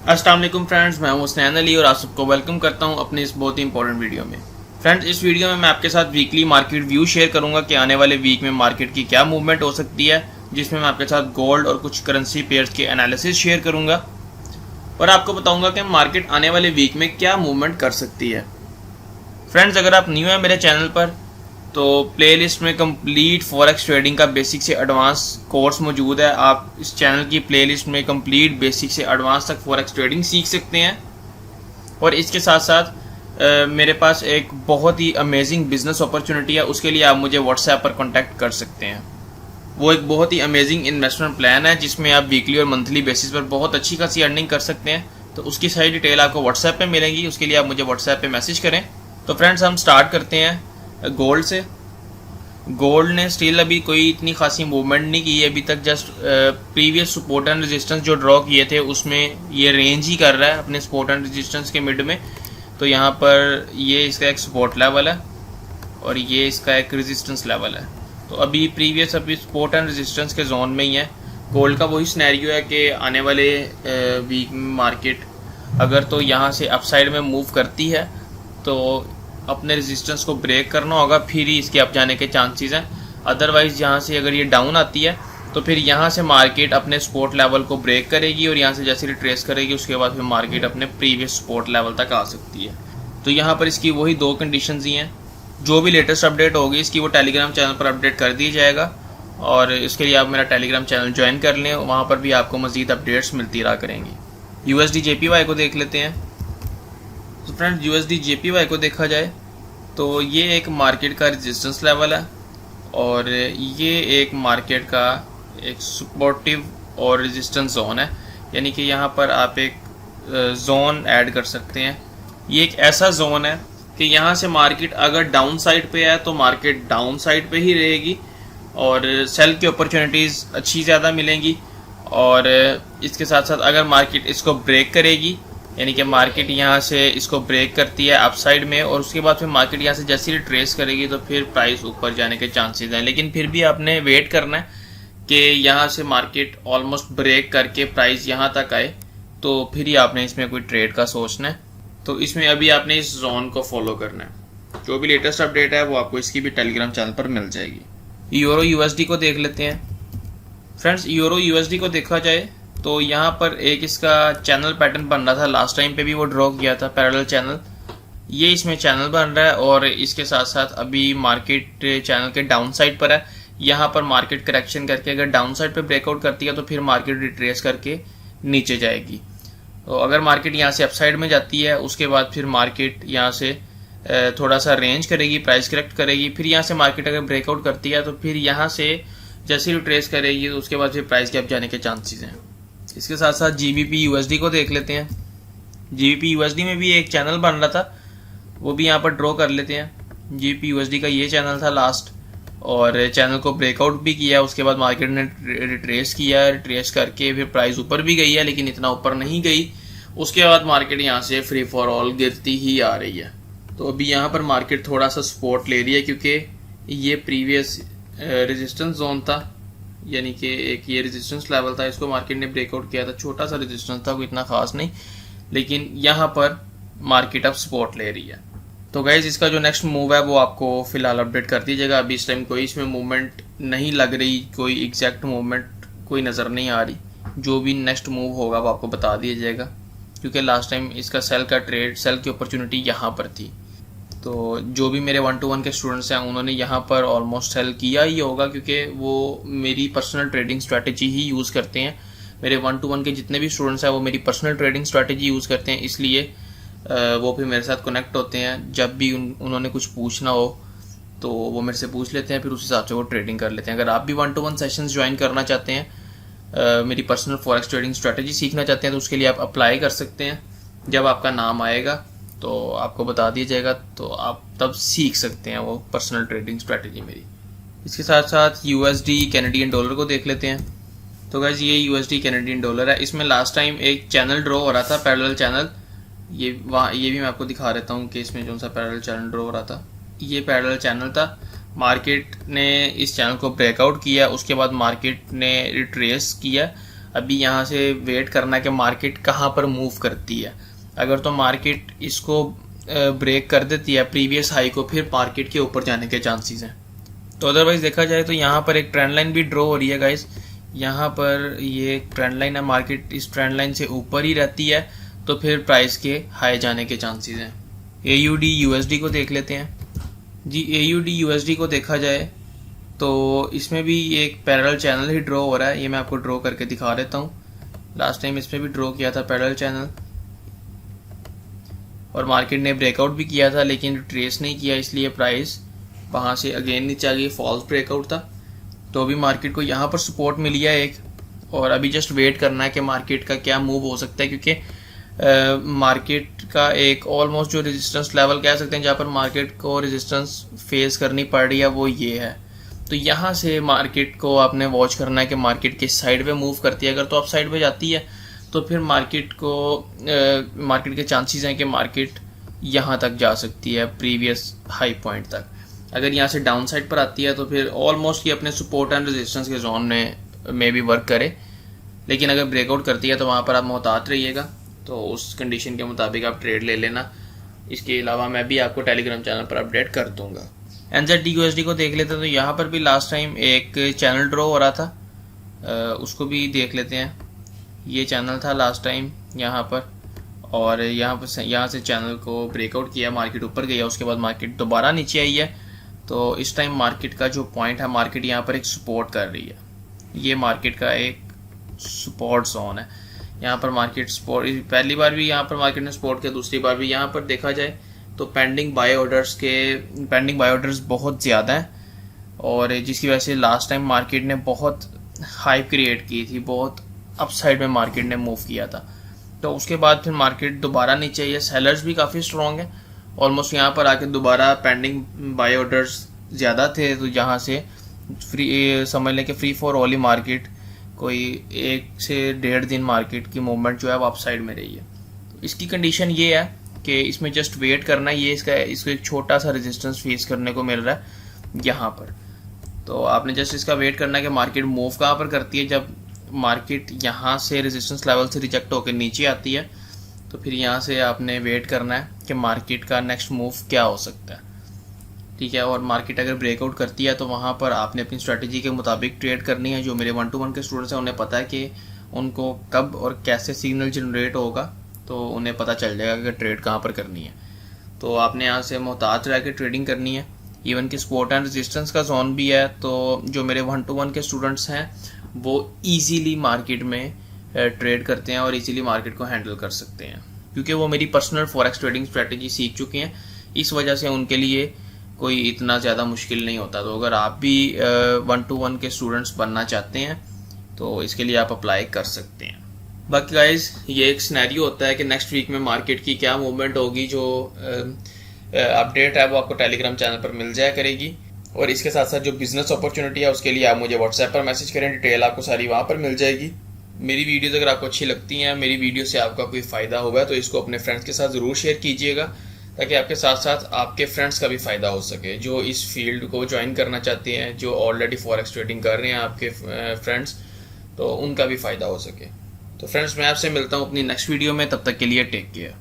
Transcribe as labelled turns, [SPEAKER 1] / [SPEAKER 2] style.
[SPEAKER 1] अस्सलाम वालेकुम फ्रेंड्स, मैं हूं हुसनैन अली और आप सबको वेलकम करता हूं अपने इस बहुत ही इंपॉर्टेंट वीडियो में। फ्रेंड्स, इस वीडियो में मैं आपके साथ वीकली मार्केट व्यू शेयर करूंगा कि आने वाले वीक में मार्केट की क्या मूवमेंट हो सकती है, जिसमें मैं आपके साथ गोल्ड और कुछ करेंसी पेयर्स के एनालिसिस शेयर करूंगा और आपको बताऊंगा कि मार्केट आने वाले वीक में क्या मूवमेंट कर सकती है। फ्रेंड्स, अगर आप न्यू हैं मेरे चैनल पर तो प्लेलिस्ट में कंप्लीट फॉरेक्स ट्रेडिंग का बेसिक से एडवांस कोर्स मौजूद है। आप इस चैनल की प्लेलिस्ट में कंप्लीट बेसिक से एडवांस तक फॉरेक्स ट्रेडिंग सीख सकते हैं। और इसके साथ साथ मेरे पास एक बहुत ही अमेजिंग बिजनेस अपॉर्चुनिटी है, उसके लिए आप मुझे व्हाट्सएप पर कॉन्टैक्ट कर सकते हैं। वो एक बहुत ही अमेजिंग इन्वेस्टमेंट प्लान है जिसमें आप वीकली और मंथली बेसिस पर बहुत अच्छी खासी अर्निंग कर सकते हैं। तो उसकी सारी डिटेल आपको व्हाट्सएप पे मिलेंगी, उसके लिए आप मुझे व्हाट्सएप पे मैसेज करें। तो फ्रेंड्स, हम स्टार्ट करते हैं गोल्ड से। गोल्ड ने स्टिल अभी कोई इतनी खासी मूवमेंट नहीं की है अभी तक। Just previous support and resistance जो ड्रॉ किए थे उसमें ये रेंज ही कर रहा है अपने सपोर्ट एंड रेजिस्टेंस के मिड में। तो यहाँ पर ये इसका एक सपोर्ट लेवल है और ये इसका एक रेजिस्टेंस लेवल है। तो अभी सपोर्ट एंड रेजिस्टेंस के जोन में ही है। गोल्ड का वही सिनेरियो है कि आने वाले वीक में मार्केट अगर तो यहाँ से अपसाइड में मूव करती है तो अपने रेजिस्टेंस को ब्रेक करना होगा, फिर ही इसके अप जाने के चांसेस हैं। अदरवाइज यहाँ से अगर ये डाउन आती है तो फिर यहाँ से मार्केट अपने सपोर्ट लेवल को ब्रेक करेगी और यहाँ से जैसे रिट्रेस करेगी उसके बाद फिर मार्केट अपने प्रीवियस सपोर्ट लेवल तक आ सकती है। तो यहाँ पर इसकी वही दो कंडीशंस ही हैं। जो भी लेटेस्ट अपडेट होगी इसकी वो टेलीग्राम चैनल पर अपडेट कर दिया जाएगा और इसके लिए आप मेरा टेलीग्राम चैनल ज्वाइन कर लें, वहाँ पर भी आपको मज़ीद अपडेट्स मिलती रहा करेंगी। USD JPY को देख लेते हैं। तो फ्रेंड्स, USD JPY को देखा जाए तो ये एक मार्केट का रेजिस्टेंस लेवल है और ये एक मार्केट का एक सपोर्टिव और रेजिस्टेंस जोन है, यानी कि यहाँ पर आप एक जोन ऐड कर सकते हैं। ये एक ऐसा जोन है कि यहाँ से मार्केट अगर डाउन साइड पे है तो मार्केट डाउन साइड पे ही रहेगी और सेल की अपॉर्चुनिटीज़ अच्छी ज़्यादा मिलेंगी। और इसके साथ साथ अगर मार्केट इसको ब्रेक करेगी, यानी कि मार्केट यहाँ से इसको ब्रेक करती है अपसाइड में और उसके बाद फिर मार्केट यहाँ से जैसे ही ट्रेस करेगी तो फिर प्राइस ऊपर जाने के चांसेस हैं। लेकिन फिर भी आपने वेट करना है कि यहाँ से मार्केट ऑलमोस्ट ब्रेक करके प्राइस यहाँ तक आए तो फिर ही आपने इसमें कोई ट्रेड का सोचना है। तो इसमें अभी आपने इस जोन को फॉलो करना है। जो भी लेटेस्ट अपडेट है वो आपको इसकी भी टेलीग्राम चैनल पर मिल जाएगी। यूरो USD को देख लेते हैं। फ्रेंड्स, यूरो USD को देखा जाए तो यहाँ पर एक इसका चैनल पैटर्न बन रहा था, लास्ट टाइम पे भी वो ड्रॉ किया था पैरेलल चैनल। ये इसमें चैनल बन रहा है और इसके साथ साथ अभी मार्केट चैनल के डाउन साइड पर है। यहाँ पर मार्केट करेक्शन करके अगर डाउन साइड पे ब्रेकआउट करती है तो फिर मार्केट रिट्रेस करके नीचे जाएगी। तो अगर मार्केट यहाँ से अपसाइड में जाती है उसके बाद फिर मार्केट यहाँ से थोड़ा सा रेंज करेगी, प्राइस करेक्ट करेगी। फिर यहाँ से मार्केट अगर ब्रेकआउट करती है तो फिर यहाँ से जैसे रिट्रेस करेगी तो उसके बाद फिर प्राइस के अप जाने के चांसेस हैं। इसके साथ साथ GBP USD को देख लेते हैं। GBP USD में भी एक चैनल बन रहा था, वो भी यहाँ पर ड्रॉ कर लेते हैं। GBP USD का ये चैनल था लास्ट और चैनल को ब्रेकआउट भी किया, उसके बाद मार्केट ने रिट्रेस किया, रिट्रेस करके फिर प्राइस ऊपर भी गई है लेकिन इतना ऊपर नहीं गई। उसके बाद मार्केट यहाँ से फ्री फॉर ऑल गिरती ही आ रही है। तो अभी यहाँ पर मार्केट थोड़ा सा सपोर्ट ले रही है क्योंकि ये प्रीवियस रेजिस्टेंस जोन था, यानी कि एक ये रेजिस्टेंस लेवल था, इसको मार्केट ने ब्रेकआउट किया था। छोटा सा रेजिस्टेंस था, कोई इतना खास नहीं, लेकिन यहाँ पर मार्केट अब सपोर्ट ले रही है। तो गाइज, इसका जो नेक्स्ट मूव है वो आपको फिलहाल अपडेट कर दीजिएगा। अभी इस टाइम कोई इसमें मूवमेंट नहीं लग रही, कोई एग्जैक्ट मूवमेंट कोई नज़र नहीं आ रही। जो भी नेक्स्ट मूव होगा वो आपको बता दिया जाएगा क्योंकि लास्ट टाइम इसका सेल की अपॉर्चुनिटी यहाँ पर थी। तो जो भी मेरे 1-to-1 के स्टूडेंट्स हैं उन्होंने यहाँ पर ऑलमोस्ट सेल किया ही होगा क्योंकि वो मेरी पर्सनल ट्रेडिंग स्ट्रैटेजी ही यूज़ करते हैं। मेरे 1-to-1 के जितने भी स्टूडेंट्स हैं वो मेरी पर्सनल ट्रेडिंग स्ट्रैटेजी यूज़ करते हैं, इसलिए वो फिर मेरे साथ कनेक्ट होते हैं। जब भी उन्होंने कुछ पूछना हो तो वो मेरे से पूछ लेते हैं, फिर उस हिसाब से वो ट्रेडिंग कर लेते हैं। अगर आप भी 1-to-1 सेशंस ज्वाइन करना चाहते हैं, मेरी पर्सनल फॉरेक्स ट्रेडिंग स्ट्रैटेजी सीखना चाहते हैं तो उसके लिए आप अप्लाई कर सकते हैं। जब आपका नाम आएगा तो आपको बता दिया जाएगा, तो आप तब सीख सकते हैं वो पर्सनल ट्रेडिंग स्ट्रैटेजी मेरी। इसके साथ साथ USD कैनेडियन डॉलर को देख लेते हैं। तो गाइस, ये USD कैनेडियन डॉलर है। इसमें लास्ट टाइम एक चैनल ड्रॉ हो रहा था, पैरेलल चैनल। ये भी मैं आपको दिखा देता हूँ कि इसमें जो सा पैरेलल चैनल ड्रॉ हो रहा था, ये पैरेलल चैनल था। मार्केट ने इस चैनल को ब्रेकआउट किया, उसके बाद मार्केट ने रिट्रेस किया अभी यहाँ से वेट करना है कि मार्केट कहाँ पर मूव करती है। अगर तो मार्केट इसको ब्रेक कर देती है प्रीवियस हाई को, फिर मार्केट के ऊपर जाने के चांसेस हैं। तो अदरवाइज देखा जाए तो यहाँ पर एक ट्रेंड लाइन भी ड्रॉ हो रही है गाइस। यहाँ पर ये ट्रेंड लाइन है, मार्केट इस ट्रेंड लाइन से ऊपर ही रहती है तो फिर प्राइस के हाई जाने के चांसेस हैं। AUD USD को देख लेते हैं जी। AUD USD को देखा जाए तो इसमें भी एक पैरेलल चैनल ही ड्रॉ हो रहा है। ये मैं आपको ड्रॉ करके दिखा देता हूँ। लास्ट टाइम इसमें भी ड्रॉ किया था पैरेलल चैनल और मार्केट ने ब्रेकआउट भी किया था, लेकिन ट्रेस नहीं किया, इसलिए प्राइस वहाँ से अगेन नीचे आ गई। फॉल्स ब्रेकआउट था तो अभी मार्केट को यहाँ पर सपोर्ट मिल गया एक, और अभी जस्ट वेट करना है कि मार्केट का क्या मूव हो सकता है, क्योंकि मार्केट का एक ऑलमोस्ट जो रेजिस्टेंस लेवल कह सकते हैं जहाँ पर मार्केट को रेजिस्टेंस फेस करनी पड़ रही है वो ये है। तो यहाँ से मार्केट को आपने वॉच करना है कि मार्केट किस साइड पे मूव करती है। अगर तो अप साइड पे जाती है तो फिर मार्केट के चांसेस हैं कि मार्केट यहाँ तक जा सकती है प्रीवियस हाई पॉइंट तक। अगर यहाँ से डाउन साइड पर आती है तो फिर ऑलमोस्ट ये अपने सपोर्ट एंड रेजिस्टेंस के जोन में भी वर्क करे, लेकिन अगर ब्रेकआउट करती है तो वहाँ पर आप मोहतात रहिएगा। तो उस कंडीशन के मुताबिक आप ट्रेड ले लेना। इसके अलावा मैं भी आपको टेलीग्राम चैनल पर अपडेट कर दूंगा। NZD USD को देख लेते हैं तो यहाँ पर भी लास्ट टाइम एक चैनल ड्रॉ हो रहा था, उसको भी देख लेते हैं। ये चैनल था लास्ट टाइम यहाँ पर, और यहाँ से चैनल को ब्रेकआउट किया, मार्केट ऊपर गया, उसके बाद मार्केट दोबारा नीचे आई है। तो इस टाइम मार्केट का जो पॉइंट है, मार्केट यहाँ पर एक सपोर्ट कर रही है। ये मार्केट का एक सपोर्ट जोन है। यहाँ पर मार्केट सपोर्ट, पहली बार भी यहाँ पर मार्केट ने सपोर्ट किया, दूसरी बार भी। यहाँ पर देखा जाए तो पेंडिंग बाय ऑर्डर्स बहुत ज़्यादा हैं, और जिसकी वजह से लास्ट टाइम मार्केट ने बहुत हाइप क्रिएट की थी, बहुत अपसाइड में मार्केट ने मूव किया था। तो उसके बाद फिर मार्केट दोबारा नीचे आई है। सेलर्स भी काफ़ी स्ट्रॉन्ग है, ऑलमोस्ट यहाँ पर आके दोबारा पेंडिंग बाय ऑर्डर्स ज़्यादा थे, तो जहाँ से समझ लें कि free for all he market कोई 1 से 1.5 दिन मार्केट की मूवमेंट जो है वो अपसाइड में रही है। तो इसकी कंडीशन ये है कि इसमें जस्ट वेट करना है। ये इसको एक छोटा सा रेजिस्टेंस फेस करने को मिल रहा है यहाँ पर। तो आपने जस्ट इसका वेट करना है कि मार्केट मूव कहाँ पर करती है। जब मार्केट यहाँ से रेजिस्टेंस लेवल से रिजेक्ट होकर नीचे आती है तो फिर यहाँ से आपने वेट करना है कि मार्केट का नेक्स्ट मूव क्या हो सकता है, ठीक है। और मार्केट अगर ब्रेकआउट करती है तो वहाँ पर आपने अपनी स्ट्रेटजी के मुताबिक ट्रेड करनी है। जो मेरे 1-to-1 के स्टूडेंट्स हैं उन्हें पता है कि उनको कब और कैसे सिग्नल जनरेट होगा, तो उन्हें पता चल जाएगा कि ट्रेड कहाँ पर करनी है। तो आपने यहाँ से मोहतात रह के ट्रेडिंग करनी है। इवन कि सपोर्ट एंड रेजिस्टेंस का जोन भी है, तो जो मेरे 1-to-1 के स्टूडेंट्स हैं वो ईजीली मार्केट में ट्रेड करते हैं और इजीली मार्केट को हैंडल कर सकते हैं, क्योंकि वो मेरी पर्सनल फॉरेक्स ट्रेडिंग स्ट्रेटजी सीख चुके हैं। इस वजह से उनके लिए कोई इतना ज़्यादा मुश्किल नहीं होता। तो अगर आप भी 1-to-1 के स्टूडेंट्स बनना चाहते हैं तो इसके लिए आप अप्लाई कर सकते हैं। बाकी गाइज ये एक सिनेरियो होता है कि नेक्स्ट वीक में मार्केट की क्या मूवमेंट होगी। जो अपडेट है वो आपको टेलीग्राम चैनल पर मिल जाया करेगी, और इसके साथ साथ जो बिजनेस अपॉर्चुनिटी है उसके लिए आप मुझे व्हाट्सएप पर मैसेज करें, डिटेल आपको सारी वहाँ पर मिल जाएगी। मेरी वीडियोज़ अगर आपको अच्छी लगती हैं, मेरी वीडियो से आपका कोई फ़ायदा होगा, तो इसको अपने फ्रेंड्स के साथ ज़रूर शेयर कीजिएगा, ताकि आपके साथ साथ आपके फ्रेंड्स का भी फ़ायदा हो सके जो इस फील्ड को ज्वाइन करना चाहते हैं, जो ऑलरेडी फॉरेक्स ट्रेडिंग कर रहे हैं आपके फ्रेंड्स, तो उनका भी फ़ायदा हो सके। तो फ्रेंड्स मैं आपसे मिलता हूँ अपनी नेक्स्ट वीडियो में, तब तक के लिए टेक केयर।